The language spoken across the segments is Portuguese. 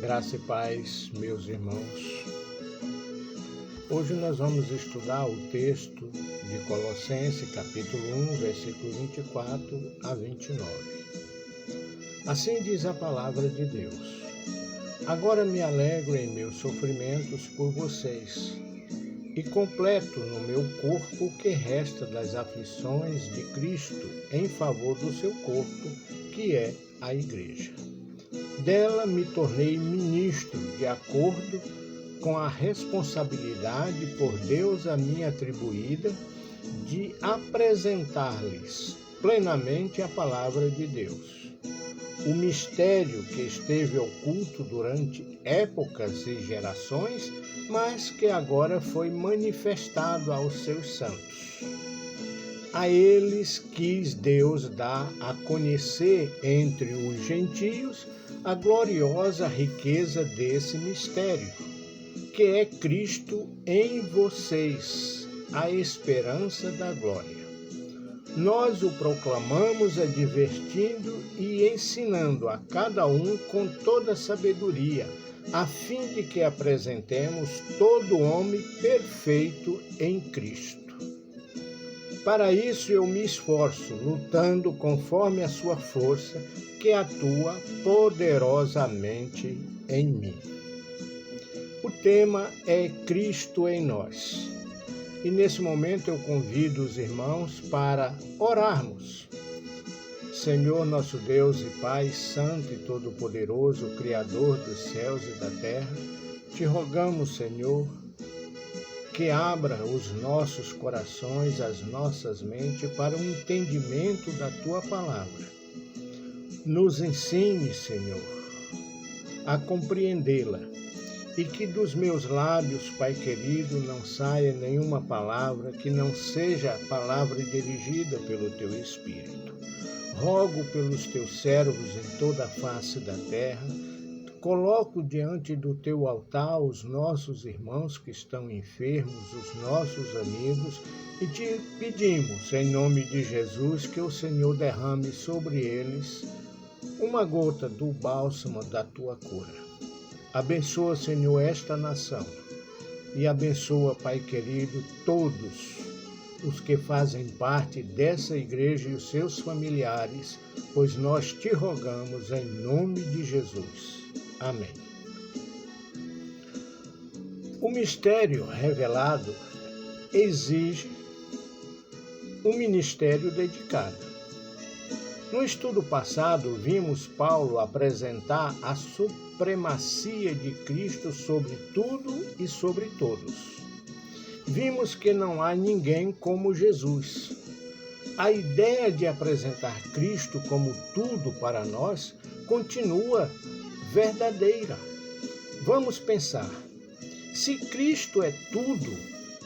Graça e paz, meus irmãos. Hoje nós vamos estudar o texto de Colossenses, capítulo 1, versículo 24 a 29. Assim diz a palavra de Deus: Agora me alegro em meus sofrimentos por vocês, e completo no meu corpo o que resta das aflições de Cristo em favor do seu corpo, que é a Igreja. Dela me tornei ministro de acordo com a responsabilidade por Deus a mim atribuída de apresentar-lhes plenamente a palavra de Deus. O mistério que esteve oculto durante épocas e gerações, mas que agora foi manifestado aos seus santos. A eles quis Deus dar a conhecer entre os gentios a gloriosa riqueza desse mistério, que é Cristo em vocês, a esperança da glória. Nós o proclamamos advertindo e ensinando a cada um com toda sabedoria, a fim de que apresentemos todo homem perfeito em Cristo. Para isso eu me esforço, lutando conforme a sua força, que atua poderosamente em mim. O tema é Cristo em nós. E nesse momento eu convido os irmãos para orarmos. Senhor nosso Deus e Pai, Santo e Todo-Poderoso, Criador dos céus e da terra, te rogamos, Senhor, que abra os nossos corações, as nossas mentes para o entendimento da Tua palavra. Nos ensine, Senhor, a compreendê-la e que dos meus lábios, Pai querido, não saia nenhuma palavra que não seja a palavra dirigida pelo Teu Espírito. Rogo pelos Teus servos em toda a face da terra. Coloco diante do Teu altar os nossos irmãos que estão enfermos, os nossos amigos, e te pedimos, em nome de Jesus, que o Senhor derrame sobre eles uma gota do bálsamo da Tua cura. Abençoa, Senhor, esta nação e abençoa, Pai querido, todos os que fazem parte dessa igreja e os seus familiares, pois nós te rogamos em nome de Jesus. Amém. O mistério revelado exige um ministério dedicado. No estudo passado, vimos Paulo apresentar a supremacia de Cristo sobre tudo e sobre todos. Vimos que não há ninguém como Jesus. A ideia de apresentar Cristo como tudo para nós continua verdadeira. Vamos pensar. Se Cristo é tudo,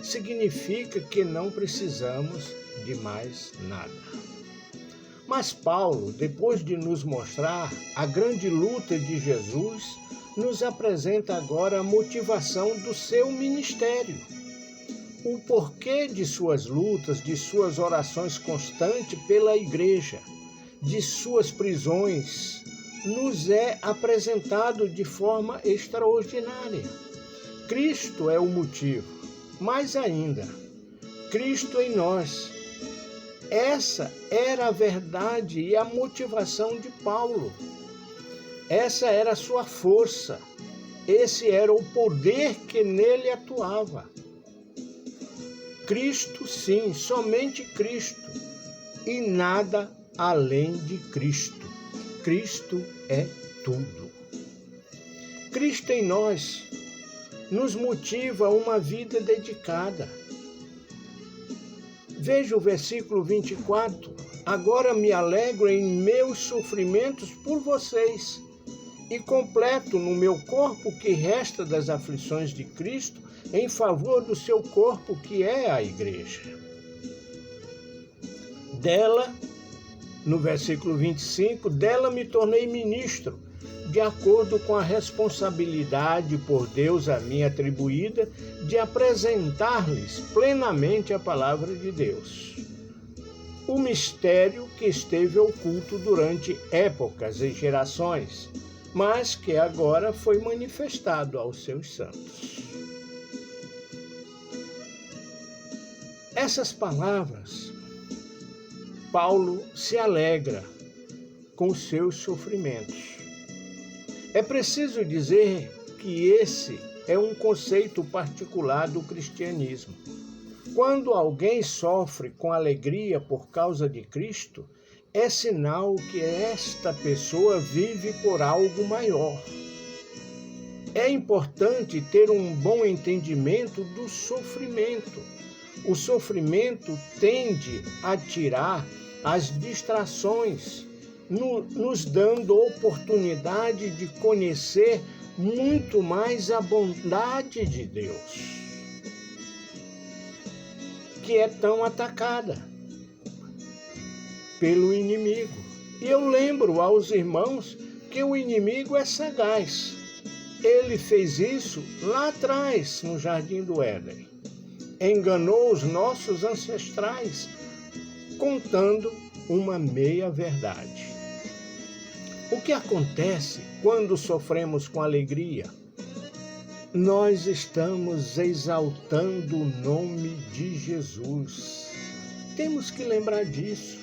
significa que não precisamos de mais nada. Mas Paulo, depois de nos mostrar a grande luta de Jesus, nos apresenta agora a motivação do seu ministério. O porquê de suas lutas, de suas orações constantes pela igreja, de suas prisões, nos é apresentado de forma extraordinária. Cristo é o motivo, mais ainda, Cristo em nós. Essa era a verdade e a motivação de Paulo. Essa era a sua força. Esse era o poder que nele atuava. Cristo, sim, somente Cristo. E nada além de Cristo. Cristo é tudo. Cristo em nós nos motiva a uma vida dedicada. Veja o versículo 24. Agora me alegro em meus sofrimentos por vocês e completo no meu corpo o que resta das aflições de Cristo em favor do seu corpo, que é a Igreja. Dela, no versículo 25, dela me tornei ministro, de acordo com a responsabilidade por Deus a mim atribuída de apresentar-lhes plenamente a palavra de Deus. O mistério que esteve oculto durante épocas e gerações, mas que agora foi manifestado aos seus santos. Essas palavras, Paulo se alegra com os seus sofrimentos. É preciso dizer que esse é um conceito particular do cristianismo. Quando alguém sofre com alegria por causa de Cristo, é sinal que esta pessoa vive por algo maior. É importante ter um bom entendimento do sofrimento. O sofrimento tende a tirar as distrações, nos dando oportunidade de conhecer muito mais a bondade de Deus, que é tão atacada pelo inimigo. E eu lembro aos irmãos que o inimigo é sagaz. Ele fez isso lá atrás, no Jardim do Éden. Enganou os nossos ancestrais, contando uma meia-verdade. O que acontece quando sofremos com alegria? Nós estamos exaltando o nome de Jesus. Temos que lembrar disso.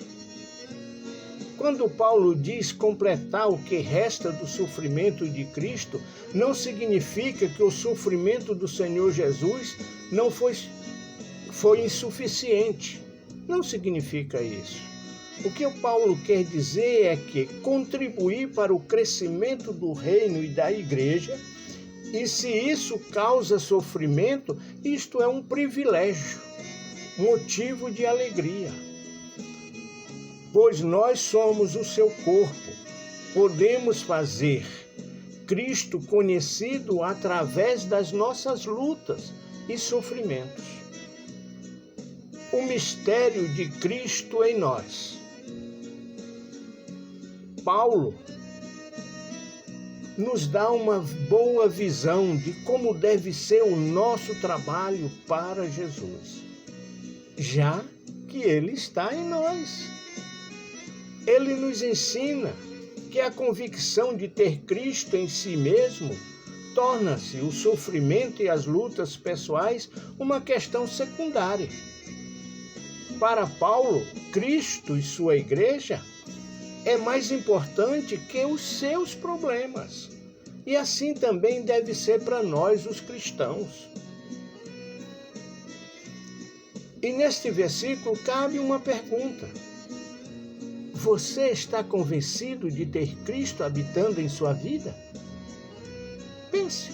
Quando Paulo diz completar o que resta do sofrimento de Cristo, não significa que o sofrimento do Senhor Jesus não foi insuficiente. Não significa isso. O que o Paulo quer dizer é que contribuir para o crescimento do reino e da igreja, e se isso causa sofrimento, isto é um privilégio, motivo de alegria. Pois nós somos o seu corpo, podemos fazer Cristo conhecido através das nossas lutas e sofrimentos. O mistério de Cristo em nós. Paulo nos dá uma boa visão de como deve ser o nosso trabalho para Jesus, já que Ele está em nós. Ele nos ensina que a convicção de ter Cristo em si mesmo torna-se o sofrimento e as lutas pessoais uma questão secundária. Para Paulo, Cristo e sua igreja é mais importante que os seus problemas. E assim também deve ser para nós, os cristãos. E neste versículo cabe uma pergunta. Você está convencido de ter Cristo habitando em sua vida? Pense,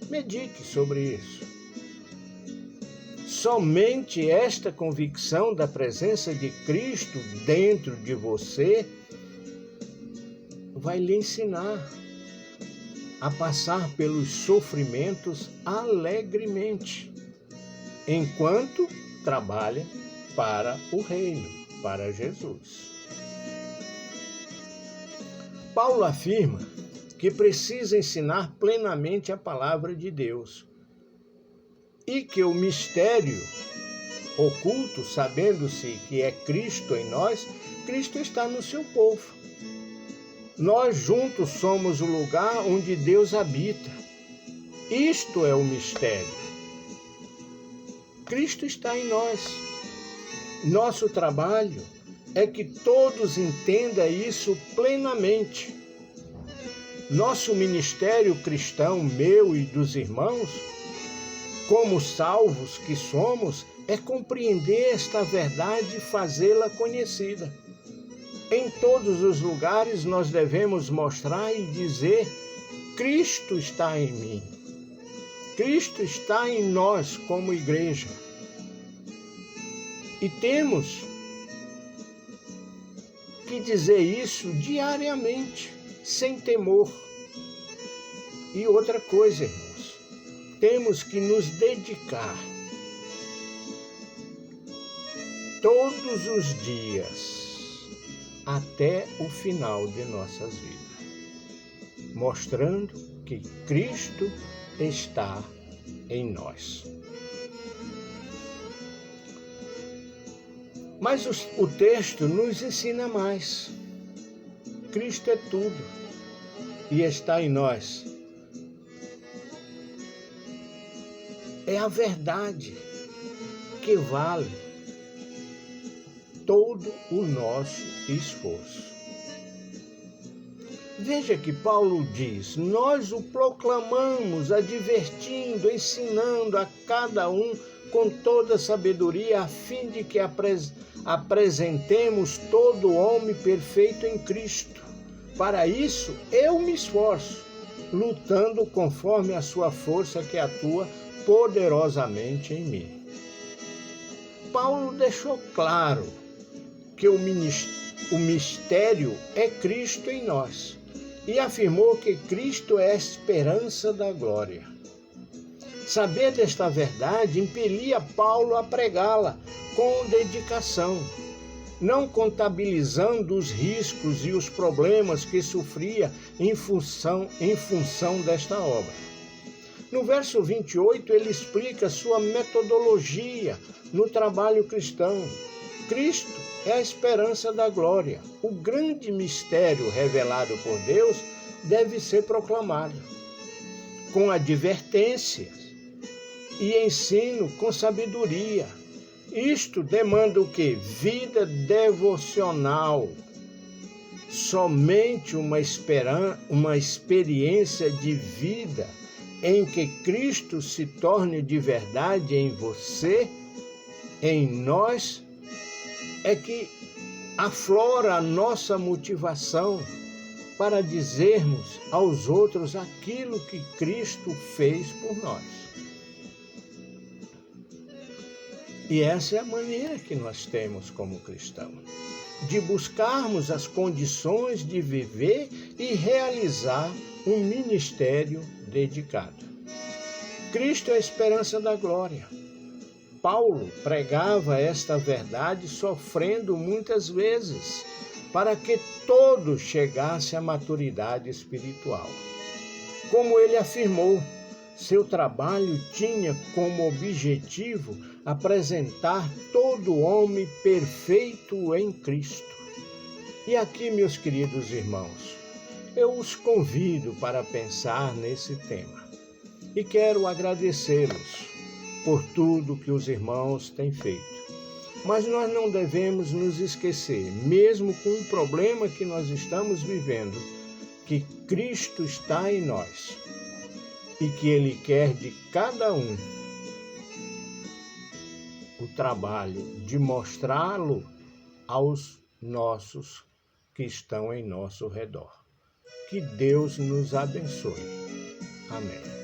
medite sobre isso. Somente esta convicção da presença de Cristo dentro de você vai lhe ensinar a passar pelos sofrimentos alegremente, enquanto trabalha para o reino, para Jesus. Paulo afirma que precisa ensinar plenamente a palavra de Deus e que o mistério oculto, sabendo-se que é Cristo em nós, Cristo está no seu povo. Nós juntos somos o lugar onde Deus habita. Isto é o mistério. Cristo está em nós. Nosso trabalho é que todos entendam isso plenamente. Nosso ministério cristão, meu e dos irmãos, como salvos que somos, é compreender esta verdade e fazê-la conhecida. Em todos os lugares nós devemos mostrar e dizer: Cristo está em mim. Cristo está em nós como igreja. E temos que dizer isso diariamente, sem temor. E outra coisa, irmãos, temos que nos dedicar todos os dias até o final de nossas vidas, mostrando que Cristo está em nós. Mas o texto nos ensina mais. Cristo é tudo. e está em nós. É a verdade que vale todo o nosso esforço. Veja que Paulo diz: nós o proclamamos, advertindo, ensinando a cada um com toda sabedoria, a fim de que apresentemos todo homem perfeito em Cristo. Para isso, eu me esforço, lutando conforme a sua força que atua poderosamente em mim. Paulo deixou claro que o mistério é Cristo em nós e afirmou que Cristo é a esperança da glória. Saber desta verdade impelia Paulo a pregá-la com dedicação, não contabilizando os riscos e os problemas que sofria em função desta obra. No verso 28, ele explica sua metodologia no trabalho cristão. Cristo é a esperança da glória. O grande mistério revelado por Deus deve ser proclamado com advertências e ensino com sabedoria. Isto demanda o quê? Vida devocional. Somente uma experiência de vida em que Cristo se torne de verdade em você, em nós, é que aflora a nossa motivação para dizermos aos outros aquilo que Cristo fez por nós. E essa é a maneira que nós temos como cristãos, de buscarmos as condições de viver e realizar um ministério dedicado. Cristo é a esperança da glória. Paulo pregava esta verdade sofrendo muitas vezes, para que todos chegassem à maturidade espiritual. Como ele afirmou, seu trabalho tinha como objetivo apresentar todo homem perfeito em Cristo. E aqui, meus queridos irmãos, eu os convido para pensar nesse tema e quero agradecê-los por tudo que os irmãos têm feito. Mas nós não devemos nos esquecer, mesmo com o problema que nós estamos vivendo, que Cristo está em nós e que Ele quer de cada um o trabalho de mostrá-lo aos nossos que estão em nosso redor. Que Deus nos abençoe. Amém.